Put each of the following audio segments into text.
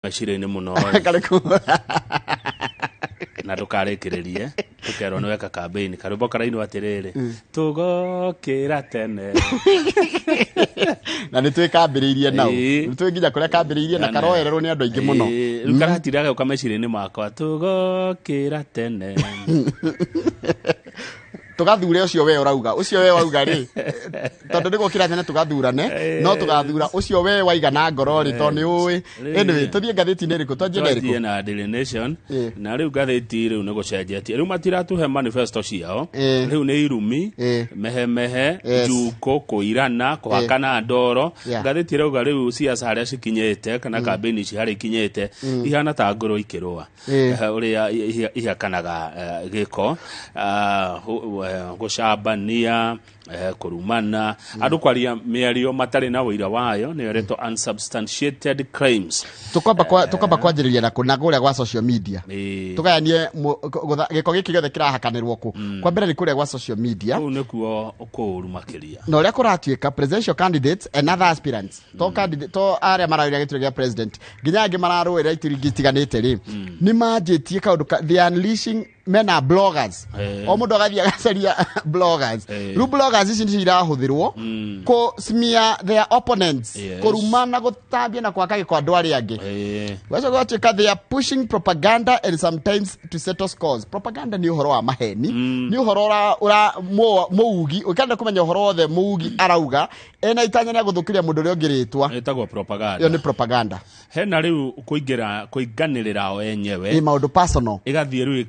Mashireni muno na tukarekererie tukero no weka campaign karubo karaino atiriri tugokira tene na nitwikambiriirie nao nitwinginya kuria kambiriirie na karoererwo ni andu aingi muno rukaratiraga ukamashireni makwa tugokira tene tugathure ucio we urauga ucio we wauga ri tondu niguo kira tene tugathurane no tugathura ucio we waiga na ngoro ri to ni ui anyway tuthie ngathiti-ini riku twanjie riku na Daily Nation na riu ngathiti riu nigucenjetie riu matiratuhe manifesto ciao riu ni irumi mehemehe juko kuirana kuhakana ndoro ngathiti rauga riu siasa haria cikinyete kana campaign ci haria ikinyete ihana ta ngoro ikirwa uria ihakanaga giko gucambania kurumana andu kwaria miario matari na wira wayo ni reto unsubstantiated crimes tukamba kwanjiriria na kunaguria gwa social media tugayanie giko giki giothe kirahakanirwo ku kwa mbere ni kuria gwa social media nikuo ukuru makiria no ria kuratuika presidential candidates and other aspirants to aria marawiria gituro gia president nginya angi mararwira itirigitiganite ri ni manjitie kaundu they are unleashing men are bloggers o mundu agathia gacaria bloggers ru bloggers ici nci irahuthirwo ko smear their opponents kurumana gutambia na kwaka giko andu ari angi wacho gwatuika they are pushing propaganda and sometimes to settle scores. Propaganda ni uhoro wa maheni ni uhoro ura muugi ukenda kumenya uhoro wothe muugi arauga ena itanya na guthukiria mundu uri ongiritwa etagwo propaganda yo ni propaganda hena riu kuingira kuinganirira o enyewe ni maundu personal igathie riu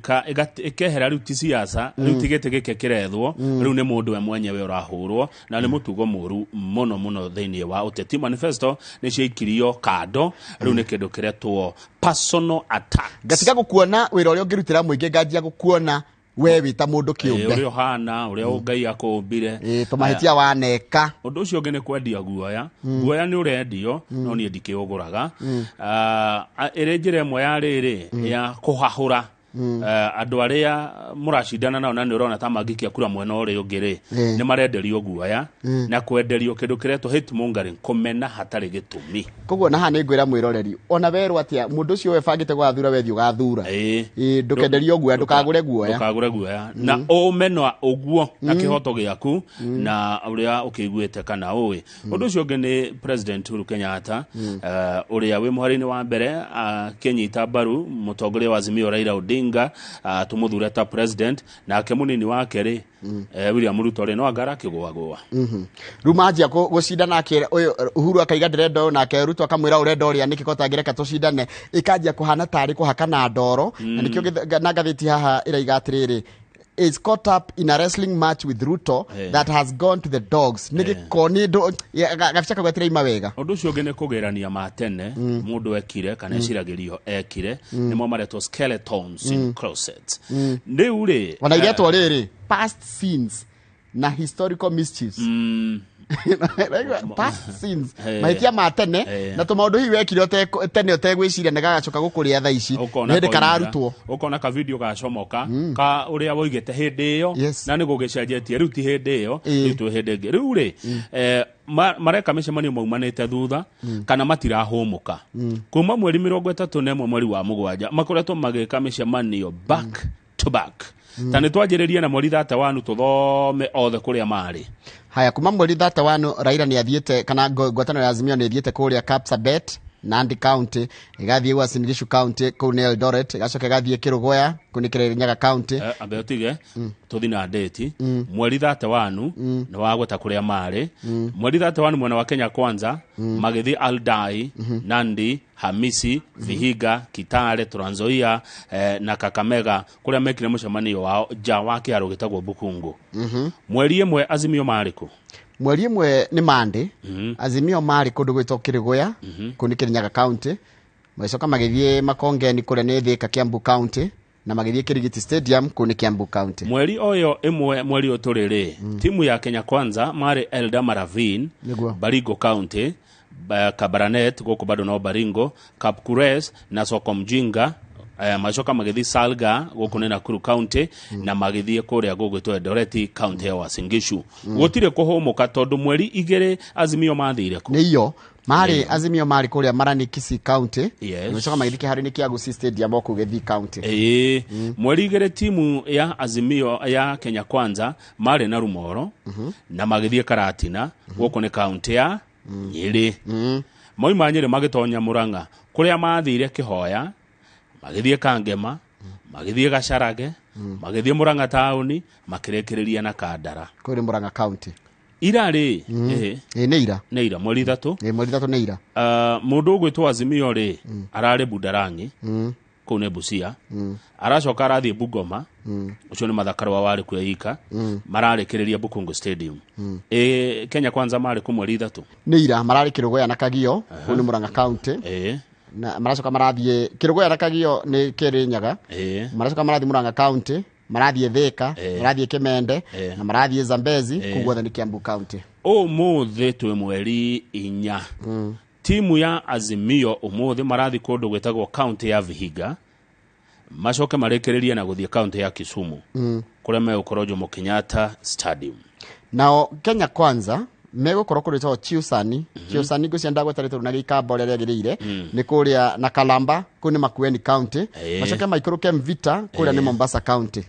ikehera riu ti siasa riu tigete gike kirethwo riu ni mundu we mwenyewe urahurwo na ni mutugo muru muno thiini wa uteti manifesto ni ciikirio kado riu ni kindu kiretwo personal attack gatika gukuona wira uria ungirutira muingi ngajia gukuona we wita mundu kiumbe uria hana uria Ngai akumbire tumahitia waneka undu ucio ngene kwendia guoya ni urendio no ni ndikiuguraga irenjire imwe ya riri ya kuhahura andu aria murashindana nao na ni urona ta magikia kura mwena uri ungiri ni marenderio guoya na kwenderio kindu kireto hate mongering kumena hatari gitumi koguo na hane ngwira mwiroreri ona weru atia mundu ucio we bangite gwathura wethi ugathura ndukenderio guoya ndukagure guoya na omeno uguo na kihoto giaku na uria ukiguite kana uwi undu ucio ngene President Uhuru Kenyatta uria we muharini wa mbere kenyita baru mutongoria wa Azimio Raila Odinga tumuthure ta president na akemunini wake ri William Ruto ri no agara kigwagwa rumanjia gucinda nake Uhuru akaiga ndirendo nake Ruto akamwira urenda uria nikikota ngireka tucindane ikanjia kuhana tari kuhakana ndoro na nikio na gathiti haha iraiga atiriri is caught up in a wrestling match with Ruto that has gone to the dogs nigikoni gafika gwetira ima wega undu ucio ngene kugerania matene mundu ekire kana eciragirio ekire nimo mareto skeletons in closets ndi uri wana iretwo riri past scenes na historical mischiefs past scenes mahitia matene na tumaundu hi wekire tene otegwiciria ne gagacoka gukuria thaa ici ndi kararutwo ukona ka video gacomoka ka uria woigete hindi iyo na ni gugicenjetie riu ti hindi iyo riu hindi ngi riu ri mareka micemanio maumanite thutha kana matirahumuka kuma mweri 31 mweri wa mugwanja makoretwo magika micemanio back to back tani twajiririe na mweri 31 tuthome othe kuria mari haya kuma mweri 31 Raila ni athiete kana ngwataniro ya Azimio ni athiete kuria Kapsabet Nandi County igathie Uasin Gishu County kune Eldoret igacoka igathie Kirugoya kune Kirinyaga County abeotige tuthina date mweri 31 na wagweta kuria mari mweri 31 mwena wa Kenya Kwanza magithi Aldai Nandi Hamisi Vihiga Kitale Trans Nzoia na Kakamega kuria mekire mucemanio wao ja wake arugitagwo Bukungu mweri imwe Azimio mariko mweri imwe ni Monday Azimio mari kundu gwitwo Kirigoya kuni Kirinyaga County maicoka magithie Makongeni kule ni Thika Kiambu County na magithie Kirigiti Stadium kuni Kiambu County mweri oyo imwe mweri uturiri timu ya Kenya Kwanza mari Eldama Ravine Baringo County Kabaranet goko bado no Baringo Kapkures na Soko Mjinga macoka magithi Salga goko ni Nakuru County na magithie kuria gogwitwo Eldoret County ya Uasin Gishu gutire kuhumuka tondu mweri igere Azimio mathire ku niyo Mari Azimio mari kuria Marani Kisii County. Yes. Nimechoka magithike hari ni Kiagusi Stadium oku Githii County. Mweri igere timu ya Azimio ya Kenya Kwanza mari na Rumoro na magithie Karatina goko ni county ya Nyeri. Moima Nyeri magitonya Muranga kuria mathire Kihoya magithie Kangema magithie Gacarage magithie Muranga town makirekereria na Kandara kuri Muranga County. Irari Neira mweri 3 mweri 3 Neira mundu gwitwa Azimio ri arare Budarangi kune Busia aracoka arathie Bungoma ucio ni mathakaro wari kweyika mararekereria Bukungu Stadium. Kenya Kwanza mari ku mweri 3 Neira marari Kirogoya na Kagio kune Muranga County. Na maracoka marathie Kirogoya na Kagio ni Kirinyaga. Maracoka marathie Muranga County, marathie Thika, marathie Kimende na marathie Zambezi kugwa ni Kiambu County. Muthe twe mweri 4 timu ya Azimio umuthe marathi kundu gwetagwo county ya Vihiga macoke marekereria na guthie county ya Kisumu kuria megukoro Jomo Kenyatta Stadium. Nao Kenya Kwanza megukoro kurito Chiusani go cianda gwetarite na gikamba ria riagirire ni kuria na Kalamba kuni Makueni County macoke maikuruke Mvita kuria ni Mombasa County.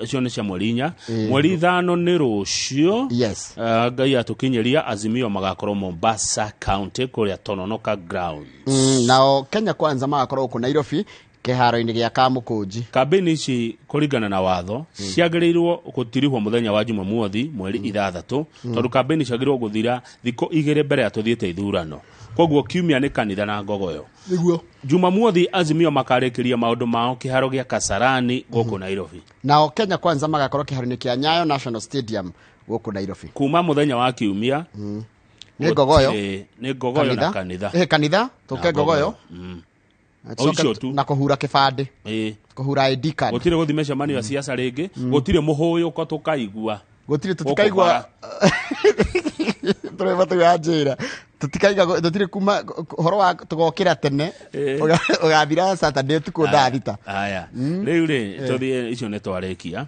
Cio ni cia mwerinya mweri 5 ni rucio. Yes. Ngai atukinyeria Azimio magakorwo Mombasa County kuria Tononoka Grounds. Nao Kenya Kwanza magakorwo ku Nairobi keharo-ini gia Kamukunji. Kambeni ici kuringana na watho ciagiriirwo gutirihwo muthenya wa Jumamothi mweri 6 tondu kambeni ciagiriirwo guthira thiko 2 mbere ya tuthiete ithurano. Koguo kiumia ni kanitha na ngogoyo niguo Jumamothi Azimio makarekeria maundu mao kiharo gia Kasarani goko Nairobi. Nao Kenya Kwanza magakorwo kiharo-ini kia Nyayo National Stadium goko Nairobi kuma muthenya wa kiumia ni ngogoyo na kanitha kanitha tuke ngogoyo na kuhura kibande kuhura ID card gutire guthimesha mani ya siasa ringi gutire muhuyu ko tukaigua gutire tutikaigua tore batu ya njira tutikaiga tutire kuma horo wa tugokira tene ugathira Saturday tuko thita aya riu ri tuthie icio ne twarekia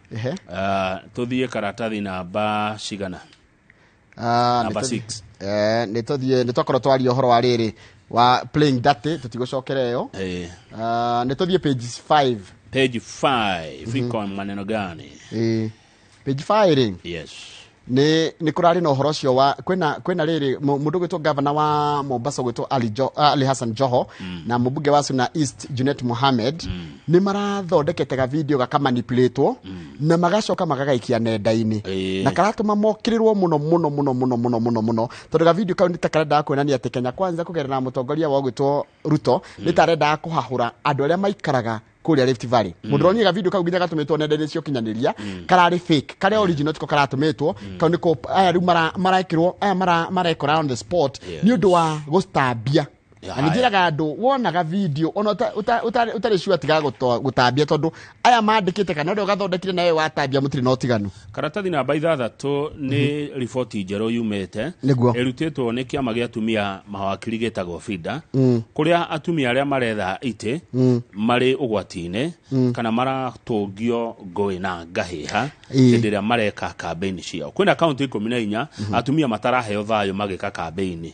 tuthie karatathi namba cigana namba 6 ni tuthie ni twakoro twari horo wa riri wa playing date tutigocokereyo ni tuthie page 5 iko maneno gani page 5 ring. Yes. Ni kurari no horo cio wa kwena riri mundu gwitwo governor wa Mombasa gwitwo Ali Hassan Joho na mubunge wa Suna East Junet Mohamed ni marathondekete ga video gakamanipulatewo na magacoka magagaikia nenda-ini na karatuma mokirirwo muno tondu ga video kau ni takarenda kuonania ati Kenya Kwanza kugerera mutongoria wa gwitwo Ruto ni tarenda kuhahura andu aria maikaraga kuria Rift Valley. Mudroni ga video kau ginya gatumetwo nenda-ini cio kinyaniria karari fake kare original tiko karatumetwo kau niko aya ru maraikirwo aya maraikora on the spot ni undu wa gustabia. Anijiraga andu wonaga video ona utari sure tiga gutambia tondu aya mandikite kana ndio gathondekire nawe watambia mutiri no tiganu. Karatathi namba 6 ni riboti njeru yumete erutetwo ni kiama gia atumia mawakiri getagwo FIDA kuria atumia aria maretha ite mari ugwatine kana maratungio ngoi na ngahiha ndiria mareka campaign ciao. Kwina county 14 atumia mataraheo thayo magika campaign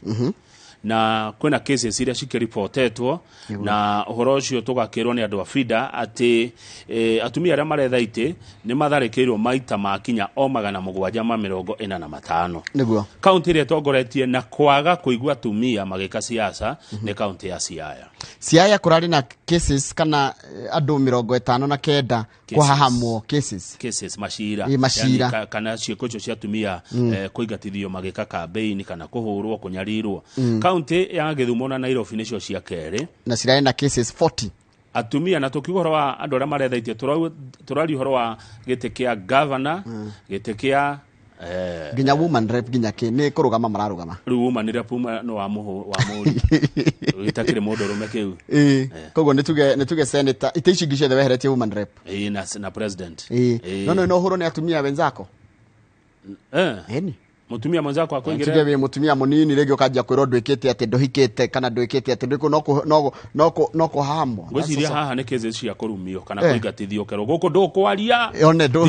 na kwena cases iria cikiripotetwo na uhoro ucio tugakirwo ni andu a FIDA ati atumia aria maretha ite ni matharikirwo maita makinya o 745 niguo county iria tongoretie na kwaga kuigua atumia magika siasa ni county ya Siaya kurari na cases kana andu 59 kwahahamwo cases mashira yani kana ciiko cio cia atumia kuigatithio magika campaign kana kuhurwo kunyarirwo. County ya Githumo na Nairobi nicio cia kere na cirari na cases 40 atumia na tukigoro wa andu aria marethaitie turari horo wa gite kia governor gite kia ginya woman rep ginya ke ne kurugama mararugama woman rep no wa muri itakire mundu rume kiu kogo nituge senator itaicingice the weheretie woman rep na president no horo ni atumia wenzako eni mutumia mwenzako akwingira tuge mutumia munini rege ukajia kwiro ndwikite ati ndohikite kana ndwikite ati ndiko noko hamo ngociria haha ne keze cia kurumio kana kuigatithio kero goko ndokwaria one ndo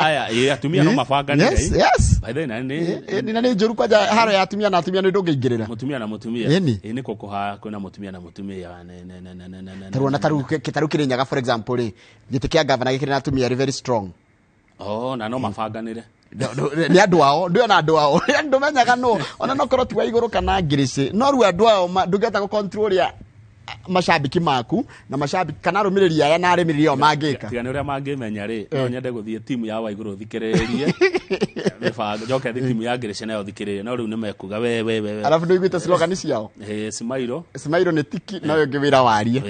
aya atumia no mabanga ni yes yes by the way ni nani njuru kwa haro ya atumia na atumia ni ndungĩingĩrĩra mutumia na mutumia ni kokoha kwina mutumia na mutumia taruona taru kirinyaga for example ri gĩtĩ kĩa governor gĩkĩrĩ na atumia very strong na no mabanganire ni andu ao ndio na andu ao ndu menyaga no ona no korwo tuwa iguru kana ngirici no ru andu ao ndungeta go control ya mashabiki maku na mashabiki kana rumiriri aya na arimiriri o mangika tigane uria mangimenya ri no nyende guthie timu ya waiguru thikiririe mebanga njoke timu ya ngirici nayo thikiririe no riu ni mekuga we alafu ndio igwite slogan ciao Smairo ni tiki nayo ngĩwira warie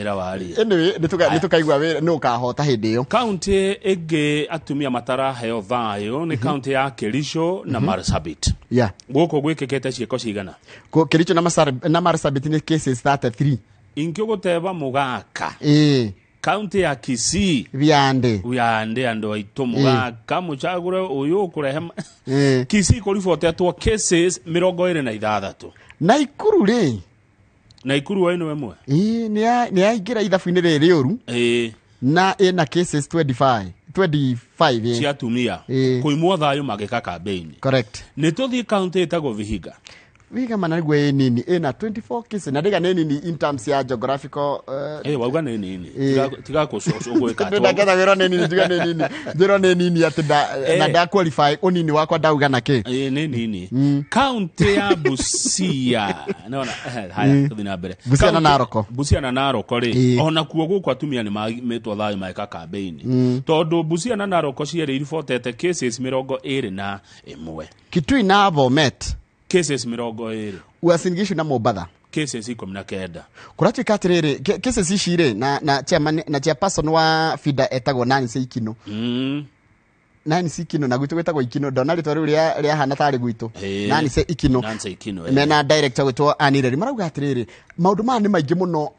anyway nitukaigwa we no kahota hindi iyo county ege atumia matara heo thayo ni county ya Kericho na Marsabit guko gwikekete cieko cigana Kericho na Marsabit ni cases 33 inkyo guteba mugaka county ya Kisii wiande ando aito mugaka muchagure uyu kurehe Kisii kurifotetwo cases 26 Naikuru waino wemwe ni aingira ithabu-ini riri uru na ina cases 25 cia atumia kuimwo thayo magika campaign correct ni tuthi county itago Vihiga manarigwa nini ina 24 cases na ndiga nini in terms ya geographical wauga nini tiga kusoso gweka to ndakenda wero nini tiga nini ndiro nini ati na da qualify onini wakwa dauga nake nini county ya Busia naona haya tuthina mbere Busia na Naroko ri ona kuo guko atumia ni metwa thayo maika campaign tondu Busia na Naroko ciere reportete cases 21 Kitui na Bomet cases 20 Uasin Gishu na Mombasa cases 19 kuratuika atiriri cases icire na chairperson wa FIDA etagwo nani Seikino nani Seikino na gwitu gwetagwo Ikino ndona ritwa riu ria hana tari gwitu nani Seikino mena director gwetwo Anireri marauga atiriri maundu ma ni maingi muno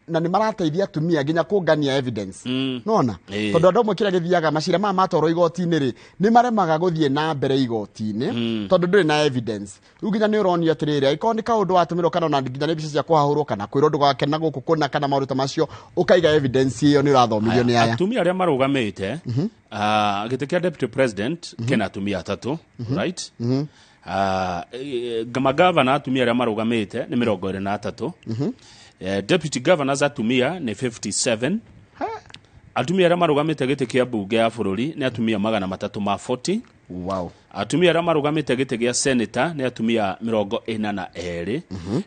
na ni marateithia atumia ginya kungania evidence nona tondu andu amwe kira githiaga macira ma matoro igoti-ini ri ni maremaga guthie na mbere igoti-ini tondu nduri na evidence riu ginya ni uronio atiriri aikorwo ni kaundu watumiro kana na ginya ni bica cia kuhahurwo kana kwirwo ndugakena guku kuna kana maruta macio ukaiga evidence iyo ni urathomithio ni aya atumia aria marugamite gite kia deputy president kena atumia atatu right governor atumia aria marugamite ni 23 deputy governors atumia ni 57 atumia aria marugamite gite kia bunge ya bururi ni atumia 340 wow atumia aria marugamite gite gia senator ni atumia 42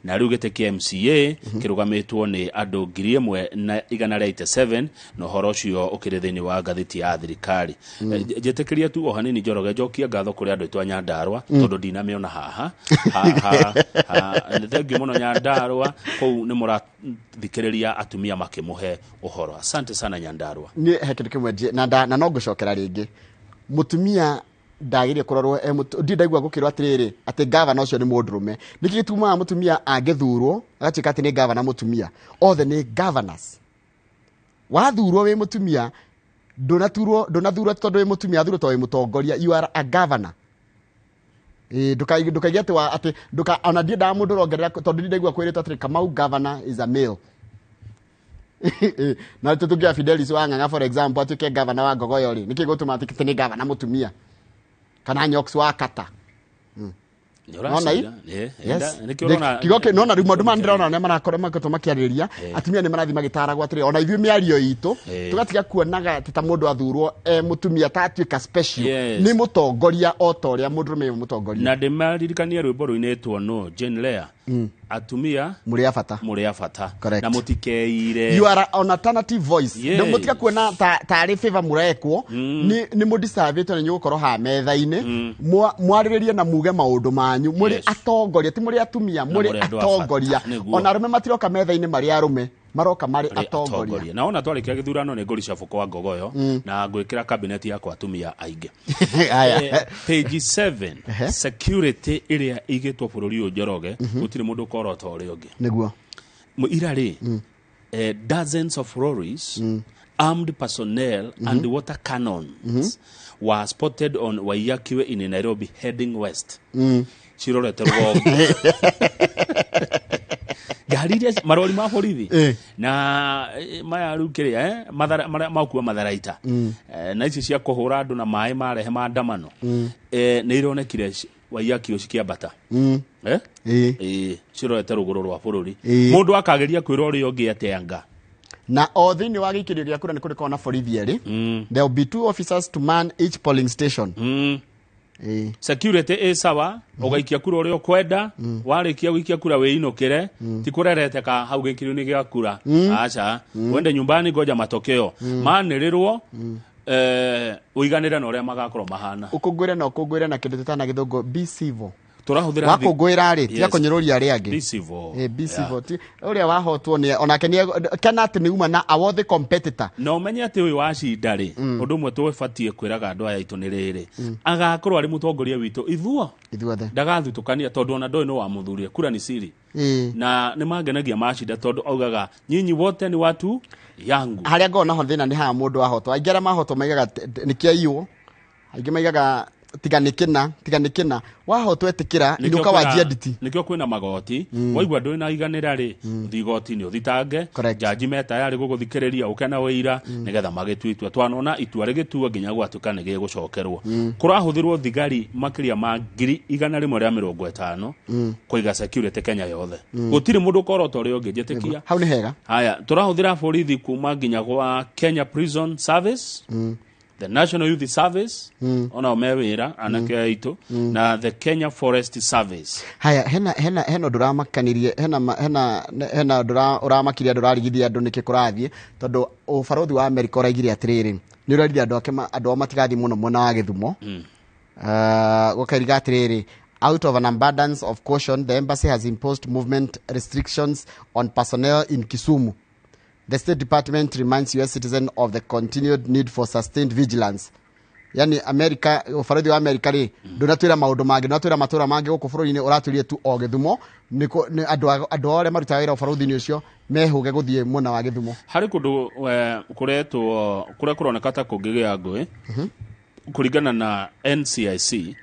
na riu gite kia MCA kirugamitwo ni andu 1187 no horo ucio ukiri thini wa gatheti ya thirikari jetekeria tu o hanini Njoroge njokia ngatho kuri andu itwa Nyandarua tondu ndinameona haha thengi muno Nyandarua kou ni murathikiriria atumia makimuhe uhoro asante sana Nyandarua ni hekindu kimwe na no ngucokera ringi mutumia ndagirie kurorwo ndaigua gukirwa atiriri ati governor ucio ni mundurume niki gituma mutumia agithurwo agachika ati ni governor mutumia othe ni governors wathurwo we mutumia donathurwo tondu we mutumia athurwo tondu we mutongoria you are a governor ndukaigite ati ona ndie nda mundu rongerera tondu ndaigua kwirita ati Kamau governor is a male na tutugia Fidelis Wanganga for example atuke governor wa Gogoyo ri niki gutuma ati ni governor mutumia kana Nyoks wa Kata nona kigoke nona riu maundu mandirona ne marakora makotoma kiariria atumia ni marathi magitaragwo atiri ona ithu miario itu tugatiga kuonaga tita mundu athurwo mutumia tatuika special ni mutongoria otoria mundurume mutongoria na ndemaririkania rwimbo ruinetwo no Jane Lea atumia muri afata na mutikeire you are an alternative voice ndio mutika kuona tari favor murekwo ni mudiserve ni nyukorwo ha metha-ini mwariririe na muge maundu manyu muri atongoria ti muri atumia muri atongoria ona arume matiroka metha-ini mari arume maroka mari atongoria na ona twarikia githurano ni ngori cabuko wa Ngogoyo na ngwikira cabinet yakwa atumia ainge page 7 security iria igitwo bururi u Njoroge gutire mundu korota uri ungi niguo irari dozens of lorries armed personnel and water cannons were spotted on Waiyakiwe in Nairobi heading west chirorete rwogo ngari iria marori ma borithi na maya rukire madhara makuwa matharaita na ici cia kuhura andu na mai marehe maandamano ni ironekire waiyaki ucikiambata cirorete ruguru rwa bururi mundu akageria kwira uri ungi ateanga na o thini wa gikirio gia kura ni kuri kona borithi eri there will be 2 officers to man each polling station security is sawa ugaikia kura uri ukwenda warikia guikia kura weinukire ti kurerete ka hau gikirio ni gia kura acha wende nyumbani ngoja matokeo manirirwo uiganira na uria magakorwo mahana ukungwire na kindu tutana githungu be civil turahuthira wakungwira ri tia kunyiruria ri angi be civil be civil ti uria wahotwo ni onake ni kana ati ni uma na award competitor no menye ati uyu wacinda ri undu mwe tubatie kwiraga andu aya itu ni riri agakorwo ari mutongoria witu ithuothe ndagathutukania tondu ona ndoi no wa muthuria kura ni siri na ni mangenagia macinda tondu augaga nyinyi wote ni watu yangu haria ngona ho thina ni ha mundu wahotwo aingera mahotwo maigaga ni kiaiyo aingi maigaga tiganikina wahotwo etikira inuka wajia nditi nikyo kwina magoti waigwa ndoi na iganira ri thigoti ni uthitange jaji meta yari guguthikiriria ukena wira nigetha magituitwa twanona itua rigituo nginya gwatuka ni gigucokerwo kurahuthirwo thigari makiria ma 150 kuiga security Kenya yothe gutiri mundu korota uri ungijetikia hau ni hega haya turahuthira borithi kuma nginya gwa Kenya Prison Service the National Youth Service ona mewira anake aitu na the Kenya Forest Service haya hena nduramakanirie hena uramakiria ndurarigithia andu nikikurathie tondu ubarothi wa America uraigire atiriri ni urarithia andu akema andu matigathi muno mona wa Githumo gukariga atiriri out of an abundance of caution the embassy has imposed movement restrictions on personnel in Kisumu. The State Department reminds US citizens of the continued need for sustained vigilance. Yani America, ufarodhi wa America ri ndunatwira maundu mangi ndunatwira matura mangi guku bururi-ini uraturie tu o Githumo ni andu ore maruta wira ufarodhi-ini ucio mehuge guthie muna wa Githumo hari kundu kuretwo kuria kuroneka ta kungigia ngui kuringana na NCIC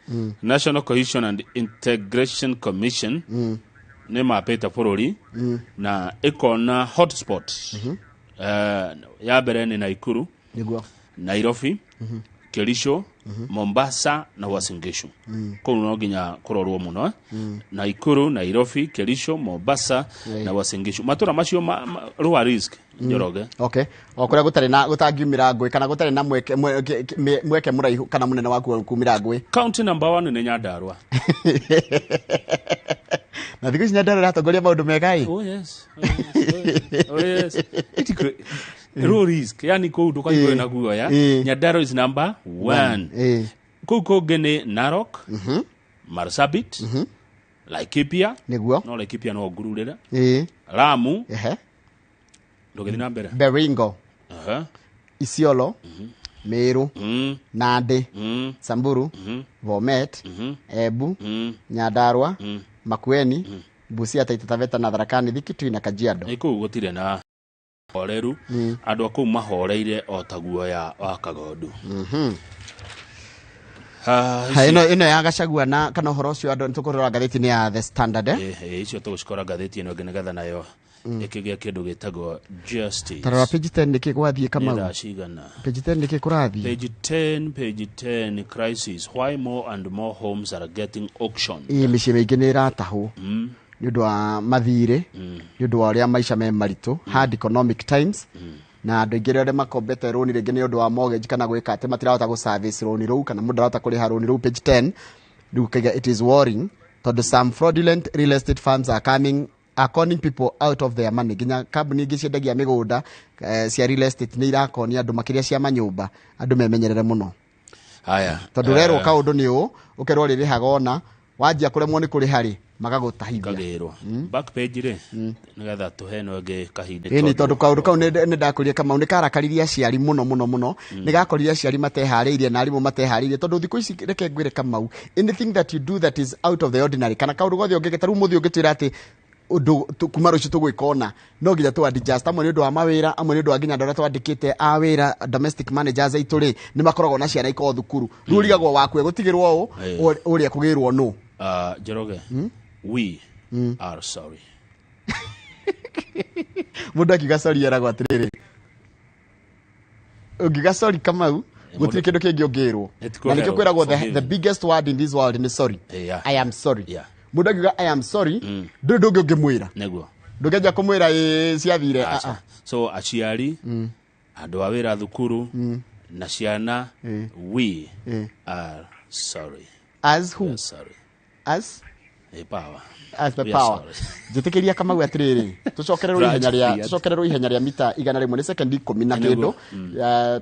National Cohesion and Integration Commission ni mapeta bururi na ikona hotspot ya mbere ni Nakuru Nairobi Kericho Mombasa na Uasin Gishu kou no nginya kurorwo muno Nakuru Nairobi Kericho Mombasa na Uasin Gishu matura macio lower risk njoroge okay okuria gutari na gutangiumira ngui kana gutari na mweke muraihu kana munene waku kumira ngui county number 1 ni Nyandarua na thiku Nyandarua ratongoria maundu megai oh yes low risk yani kou ndukaigwe na guoya Nyandarua is number 1 kou kongene Narok Marsabit Laikipia niguo no Laikipia no ngururira Lamu ndogethi na mbere Baringo Isiolo Meru Nandi Samburu Bomet Embu Nyandarua Makueni Busia Taita Taveta na Tharaka Nithi Kitui na Kajiado iko gutire na horeru andu aku mahoreire o taguoya wa Kagondu ino ya Gachagua na kana horo cio andu ntukurora gatheti-ini ya The Standard icio tugucikora gatheti ino ngenegetha nayo ikigia kindu gitagwo justice tarora page 10 nikigwathie kama page 10 nikikurathie page 10 crisis why more and more homes are getting auctioned micie mingi ni iratahu nĩũndũ wa mathirĩ nĩũndũ wa ũrĩa maica me maritũ hard economic times na andũ aingĩ arĩa makombete rũni rĩngĩ nĩ ũndũ wa mortgage kana gwĩka atĩ matirahota gũ-service rũni rũu kana mũndũ arahota kũrĩha rũni rũu page 10 rĩu it is worrying tondũ some fraudulent real estate firms are conning people out of their money nginya kambuni ingĩ ciendagia mĩgũnda cia real estate nĩ irakonia andũ makĩria cia manyũmba andũ memenyerere mũno haya tondũ rerwo kaũndũ nĩ ũũ ũkerwo rĩrĩhaga ona wanjia kũremwo nĩ kũrĩha rĩ magagũtahithia kagirwo back page ri nigetha tuheno nge kahinda ni tondu kaundu kau ni ndakuria kama ni karakariria ciari muno ni gakoriria ciari matehariirie na arimu matehariirie tondu thiku ici reke ngwire kama anything that you do that is out of the ordinary kana kaundu gothe ungegetaru muthi ungitwira ati undu kuma ruci tugwikona no nginya tu adjust amwe ni undu wa mawira amwe ni undu wa nginya ndora twandikite awira domestic managers aituri ni makoragwo na ciana iko thukuru rurigagwo wakwe gutigirwo uria kugirwo no Joroge we are sorry Muda kigasori era gwatiriri. Ugigasori Kamau gutire kindu kingi ungirwo. Na nikyo kwiragwo the biggest word in this world is sorry. I am sorry. Muda kiga I am sorry. Ndungi ungimwira. Neguo. Ndugeja kumwira ciathire. So aciari andu awira thukuru na ciana we are sorry. As who? Sorry. As a power. As the power. Jitikiria Kamau atiriri. Tucokererwo ihenya ria mita 100 ni sekondi 10 na kindu.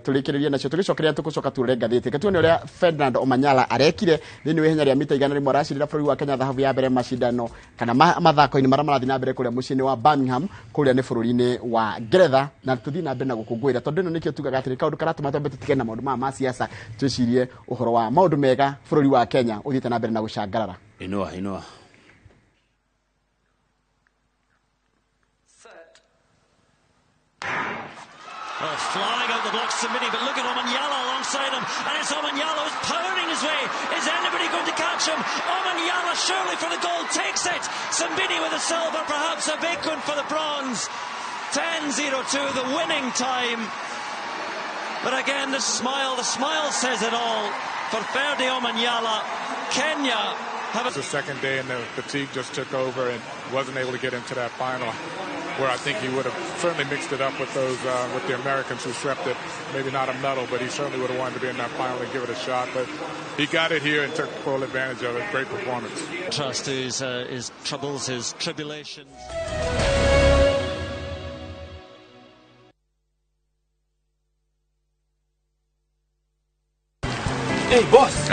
Tulikiriria nacio tugicokeria tugucoka turenga thite. Katuone uria Ferdinand Omanyala arekire thini ihenya ria mita 100 aracirira bũrũri wa Kenya thahabu ya mbere macindano kana mathako-ini maria marathi na mbere kuria muciĩ-ini wa Birmingham kuria ni bũrũri-ini wa Ngeretha na tuthi na mbere na gukungwira tondu ino nikio tugaga atiri kaundu karatuma twambe tutige na maundu ma siasa twicirie uhoro wa maundu mega bũrũri wa Kenya uthiite na mbere na gucangarara. Inooro. Flying out the blocks to Mini, but look at Omanyala alongside him, and it's Omanyala who's powering his way. Is anybody going to catch him? Omanyala surely for the gold takes it. Sambini with the silver, perhaps a Bakun for the bronze. 10:02, the winning time. But again, the smile says it all. For Ferdi Omanyala, Kenya It's the second day and the fatigue just took over and wasn't able to get into that final, where I think he would have certainly mixed it up with those with the Americans who swept it. Maybe not a medal, but he certainly would have wanted to be in that final and give it a shot. But he got it here and took full advantage of it. Great performance. Trust his troubles, his tribulations. Hey boss.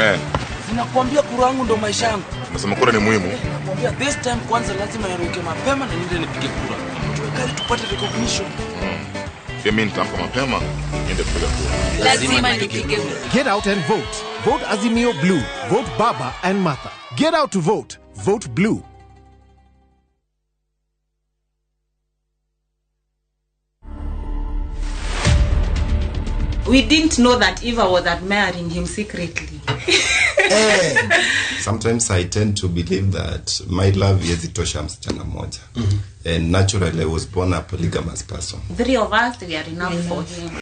Sinakwambia kura yangu ndo maisha yangu. Nasema kura ni muhimu. Nakwambia this time kwanza lazima niruke mapema na niende nipige kura. Tuwekali tupate recognition. Mimi nitampa mapema niende kupiga kura. Lazima nipige kura. Get out and vote. Vote Azimio Blue. Vote Baba and Martha. Get out to vote. Vote Blue. We didn't know that Eva was admiring him secretly. Sometimes I tend to believe that my love is itosha msichana moja. And naturally I was born a polygamous person. 3 of us, we are enough for him.